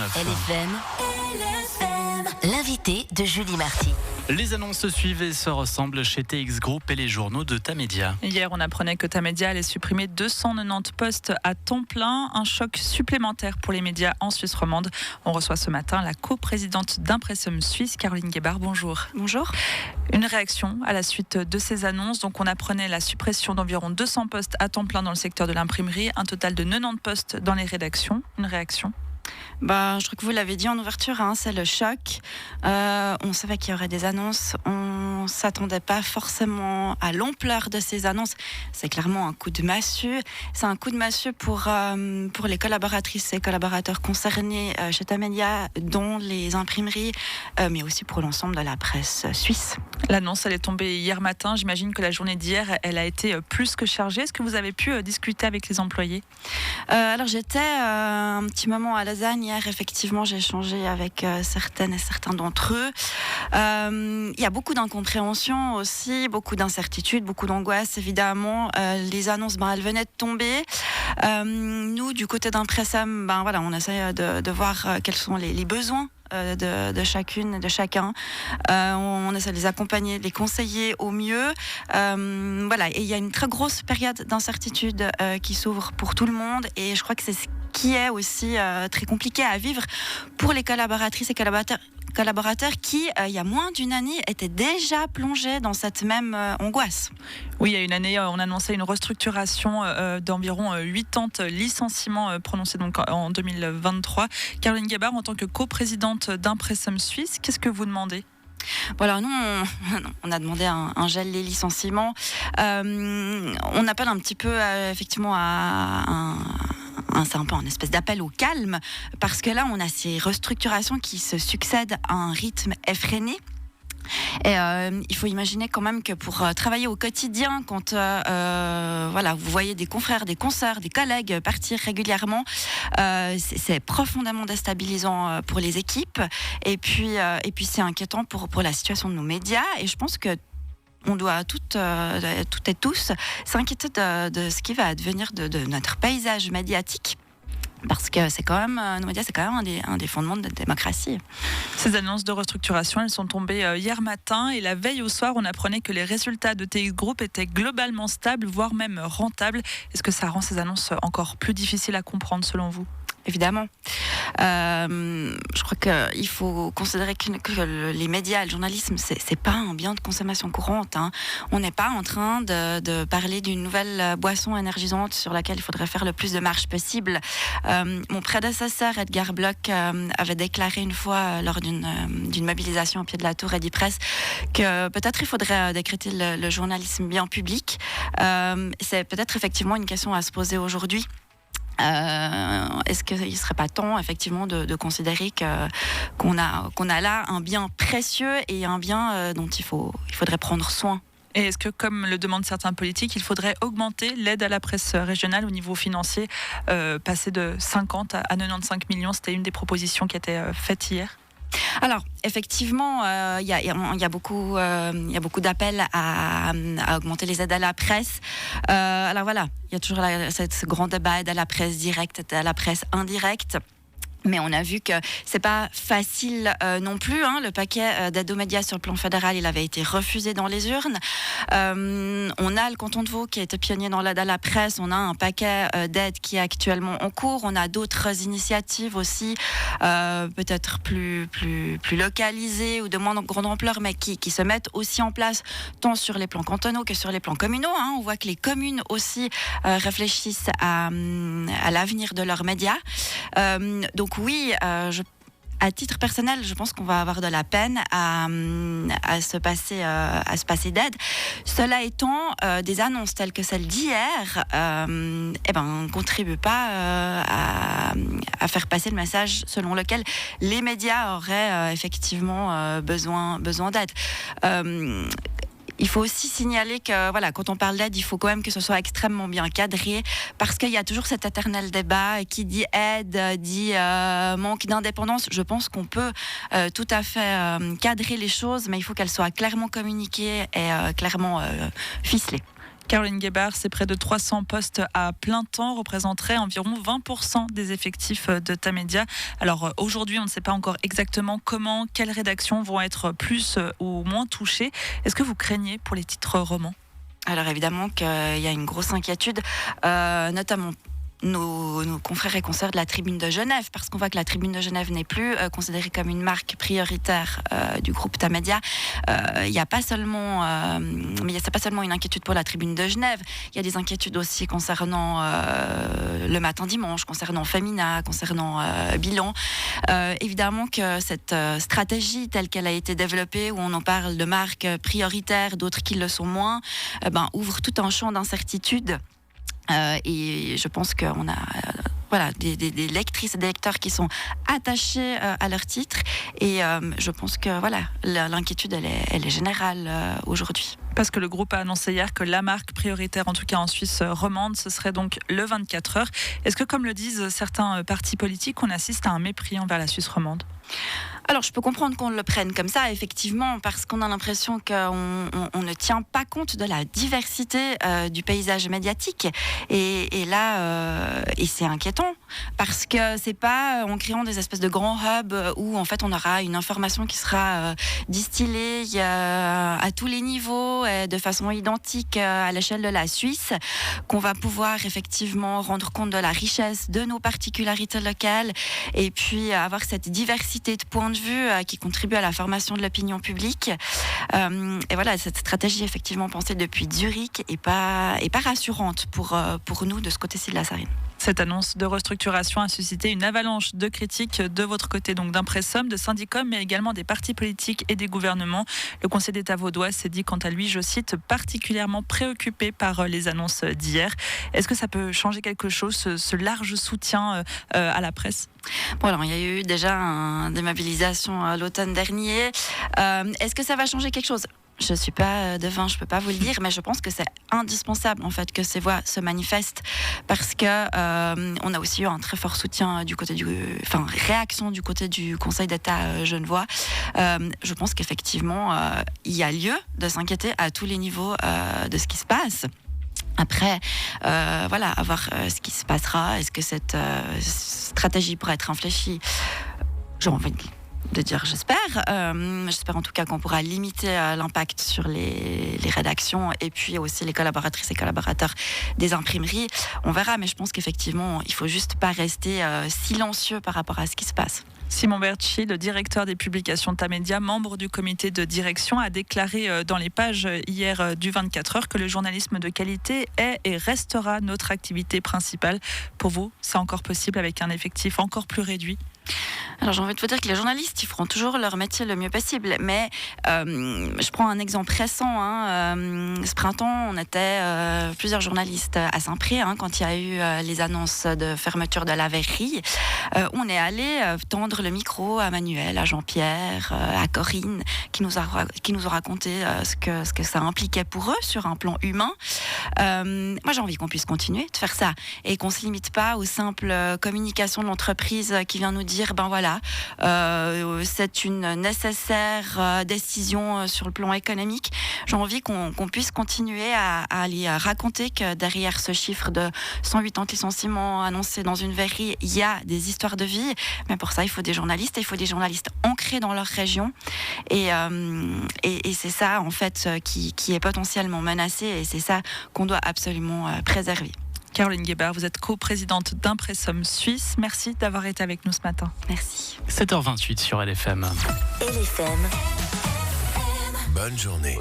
LFM, l'invité de Julie Marty. Les annonces se suivent et se ressemblent chez TX Group et les journaux de Tamedia. Hier, on apprenait que Tamedia allait supprimer 290 postes à temps plein. Un choc supplémentaire pour les médias en Suisse romande. On reçoit ce matin la coprésidente d'Impressum Suisse, Caroline Gebhardt. Bonjour. Bonjour. Une réaction à la suite de ces annonces. Donc, on apprenait la suppression d'environ 200 postes à temps plein dans le secteur de l'imprimerie, un total de 90 postes dans les rédactions. Une réaction ? Je crois que vous l'avez dit en ouverture, c'est le choc. On savait qu'il y aurait des annonces. On ne s'attendait pas forcément à l'ampleur de ces annonces. C'est clairement un coup de massue. C'est un coup de massue pour les collaboratrices et collaborateurs concernés chez Tamedia, dont les imprimeries, mais aussi pour l'ensemble de la presse suisse. L'annonce, elle est tombée hier matin. J'imagine que la journée d'hier, elle a été plus que chargée. Est-ce que vous avez pu discuter avec les employés ? Alors j'étais un petit moment à Lausanne hier. Effectivement, j'ai échangé avec certaines et certains d'entre eux. Il y a beaucoup d'incompréhension aussi, beaucoup d'incertitudes, beaucoup d'angoisse évidemment. Les annonces, elles venaient de tomber. Nous, du côté d'Impressum, on essaie de voir quels sont les besoins de chacune et de chacun. On essaie de les accompagner, de les conseiller au mieux. Et il y a une très grosse période d'incertitude qui s'ouvre pour tout le monde, et je crois que c'est ce qui est aussi très compliqué à vivre pour les collaboratrices et collaborateurs qui, il y a moins d'une année, étaient déjà plongés dans cette même angoisse. Oui, il y a une année, on annonçait une restructuration d'environ 80 licenciements prononcés donc en 2023. Caroline Gebhardt, en tant que coprésidente d'Impressum Suisse, qu'est-ce que vous demandez ? Voilà, nous, on a demandé un gel des licenciements. On appelle un petit peu, effectivement, c'est un peu un espèce d'appel au calme, parce que là, on a ces restructurations qui se succèdent à un rythme effréné. Et il faut imaginer quand même que pour travailler au quotidien, quand vous voyez des confrères, des consoeurs, des collègues partir régulièrement, c'est profondément déstabilisant pour les équipes. Et puis c'est inquiétant pour la situation de nos médias. Et je pense que on doit toutes et tous s'inquiéter de ce qui va advenir de notre paysage médiatique. Parce que c'est quand même, nos médias, c'est quand même un des fondements de la démocratie. Ces annonces de restructuration, elles sont tombées hier matin, et la veille au soir, on apprenait que les résultats de TX Group étaient globalement stables, voire même rentables. Est-ce que ça rend ces annonces encore plus difficiles à comprendre selon vous ? Évidemment. Je crois qu'il faut considérer que les médias, le journalisme, c'est pas un bien de consommation courante. On n'est pas en train de parler d'une nouvelle boisson énergisante sur laquelle il faudrait faire le plus de marge possible. Mon prédécesseur, Edgar Bloch, avait déclaré une fois lors d'une mobilisation au pied de la tour Edipresse que peut-être il faudrait décréter le journalisme bien public. C'est peut-être effectivement une question à se poser aujourd'hui. Est-ce qu'il ne serait pas temps effectivement de considérer qu'on a là un bien précieux et un bien dont il faudrait prendre soin? Et est-ce que, comme le demandent certains politiques, il faudrait augmenter l'aide à la presse régionale au niveau financier, passer de 50 à 95 millions? C'était une des propositions qui était faite hier. Alors, effectivement, il y a beaucoup d'appels à augmenter les aides à la presse. Alors voilà, il y a toujours ce grand débat aide à la presse directe, aide à la presse indirecte. Mais on a vu que c'est pas facile non plus. Le paquet d'aide aux médias sur le plan fédéral, il avait été refusé dans les urnes. On a le canton de Vaud qui a été pionnier dans l'aide à la presse. On a un paquet d'aide qui est actuellement en cours. On a d'autres initiatives aussi, peut-être plus localisées ou de moins grande ampleur, mais qui se mettent aussi en place tant sur les plans cantonaux que sur les plans communaux. On voit que les communes aussi réfléchissent à l'avenir de leurs médias. Donc oui, à titre personnel, je pense qu'on va avoir de la peine à se passer d'aide. Cela étant, des annonces telles que celle d'hier, ne contribuent pas à faire passer le message selon lequel les médias auraient effectivement besoin d'aide. Il faut aussi signaler que quand on parle d'aide, il faut quand même que ce soit extrêmement bien cadré, parce qu'il y a toujours cet éternel débat qui dit aide, dit manque d'indépendance. Je pense qu'on peut tout à fait cadrer les choses, mais il faut qu'elles soient clairement communiquées et clairement ficelées. Caroline Guébard, c'est près de 300 postes à plein temps, représenteraient environ 20% des effectifs de Tamedia. Alors aujourd'hui, on ne sait pas encore exactement comment, quelles rédactions vont être plus ou moins touchées. Est-ce que vous craignez pour les titres romans ? Alors évidemment qu'il y a une grosse inquiétude, notamment nos confrères et consoeurs de la Tribune de Genève, parce qu'on voit que la Tribune de Genève n'est plus considérée comme une marque prioritaire du groupe Tamedia. Il n'y a pas seulement, c'est pas seulement une inquiétude pour la Tribune de Genève. Il y a des inquiétudes aussi concernant le Matin Dimanche, concernant Femina, concernant Bilan. Évidemment que cette stratégie telle qu'elle a été développée, où on en parle de marques prioritaires, d'autres qui le sont moins, ouvre tout un champ d'incertitude. Et je pense qu'on a des lectrices et des lecteurs qui sont attachés à leur titre. Et je pense que l'inquiétude, elle est générale aujourd'hui. Parce que le groupe a annoncé hier que la marque prioritaire, en tout cas en Suisse romande, ce serait donc le 24 heures. Est-ce que, comme le disent certains partis politiques, on assiste à un mépris envers la Suisse romande ? Alors, je peux comprendre qu'on le prenne comme ça, effectivement, parce qu'on a l'impression qu'on ne tient pas compte de la diversité du paysage médiatique. Et là, c'est inquiétant, parce que c'est pas en créant des espèces de grands hubs où, en fait, on aura une information qui sera distillée à tous les niveaux, de façon identique à l'échelle de la Suisse, qu'on va pouvoir effectivement rendre compte de la richesse de nos particularités locales, et puis avoir cette diversité de points de vue qui contribue à la formation de l'opinion publique. Et voilà, cette stratégie effectivement pensée depuis Zurich est pas rassurante pour nous de ce côté-ci de la Sarine. Cette annonce de restructuration a suscité une avalanche de critiques de votre côté, donc d'Impressum, de Syndicom, mais également des partis politiques et des gouvernements. Le Conseil d'État vaudois s'est dit, quant à lui, je cite, particulièrement préoccupé par les annonces d'hier. Est-ce que ça peut changer quelque chose, ce large soutien à la presse ? Bon, alors, il y a eu déjà des mobilisations l'automne dernier. Est-ce que ça va changer quelque chose ? Je ne suis pas devin, je ne peux pas vous le dire, mais je pense que c'est indispensable en fait que ces voix se manifestent, parce que on a aussi eu un très fort soutien réaction du côté du Conseil d'État genevois. Je pense qu'effectivement il y a lieu de s'inquiéter à tous les niveaux de ce qui se passe. Après, à voir ce qui se passera. Est-ce que cette stratégie pourra être infléchie ? J'ai envie de dire j'espère. J'espère en tout cas qu'on pourra limiter l'impact sur les rédactions et puis aussi les collaboratrices et collaborateurs des imprimeries. On verra, mais je pense qu'effectivement, il ne faut juste pas rester silencieux par rapport à ce qui se passe. Simon Bertschy, le directeur des publications Tamedia, membre du comité de direction, a déclaré dans les pages hier du 24 heures que le journalisme de qualité est et restera notre activité principale. Pour vous, c'est encore possible avec un effectif encore plus réduit ? Alors j'ai envie de vous dire que les journalistes, ils feront toujours leur métier le mieux possible. Mais je prends un exemple récent. Ce printemps, on était plusieurs journalistes à Saint-Pré quand il y a eu les annonces de fermeture de la verrerie. On est allé tendre le micro à Manuel, à Jean-Pierre, à Corinne, qui nous ont raconté ce que ça impliquait pour eux sur un plan humain. Moi, j'ai envie qu'on puisse continuer de faire ça et qu'on se limite pas aux simples communications de l'entreprise qui vient nous dire c'est une nécessaire décision sur le plan économique. J'ai envie qu'on puisse continuer à aller raconter que derrière ce chiffre de 180 licenciements annoncés dans une verrerie, il y a des histoires de vie. Mais pour ça, il faut des journalistes, et il faut des journalistes ancrés dans leur région. Et c'est ça, en fait, qui est potentiellement menacé, et c'est ça qu'on doit absolument préserver. Caroline Guébard, vous êtes coprésidente d'Impressum Suisse. Merci d'avoir été avec nous ce matin. Merci. 7h28 sur LFM. LFM. Bonne journée.